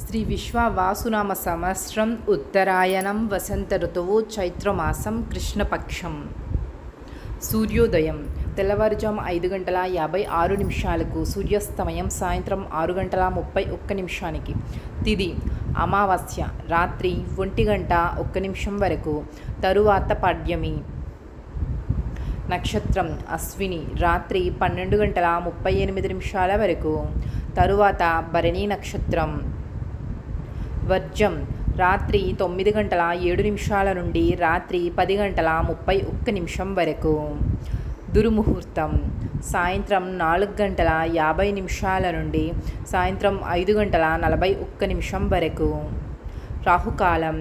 శ్రీ విశ్వవాసునామ సంవత్సరం ఉత్తరాయణం వసంత ఋతువు చైత్రమాసం కృష్ణపక్షం. సూర్యోదయం తెల్లవారుజాము 5:56 సూర్యాస్తమయం సాయంత్రం 6:31 తిథి అమావాస్య రాత్రి 1:01 వరకు, తరువాత పాడ్యమి. నక్షత్రం అశ్విని రాత్రి 12:38 వరకు, తరువాత భరణి నక్షత్రం. వర్జం రాత్రి 9:07 నుండి రాత్రి 10:31 వరకు. దుర్ముహూర్తం సాయంత్రం 4:50 నుండి సాయంత్రం 5:41 వరకు. రాహుకాలం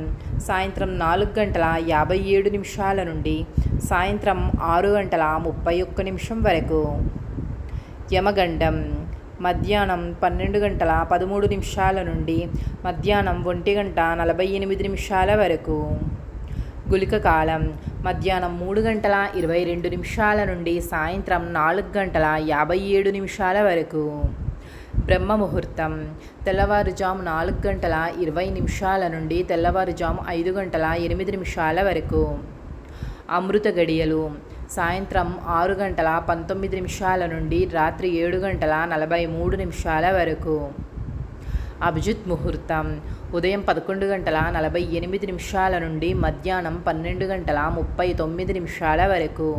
సాయంత్రం 4:57 నుండి సాయంత్రం 6:31 వరకు. యమగండం మధ్యాహ్నం 12:13 నుండి మధ్యాహ్నం 1:48 వరకు. గుళిక కాలం మధ్యాహ్నం 3:22 నుండి సాయంత్రం 4:57 వరకు. బ్రహ్మ ముహూర్తం తెల్లవారుజాము 4:20 నుండి తెల్లవారుజాము 5:08 వరకు. అమృత గడియలు సాయంత్రం 6:19 నుండి రాత్రి 7:43 వరకు. అభిజిత్ ముహూర్తం ఉదయం 11:48 నుండి మధ్యాహ్నం 12:39 వరకు.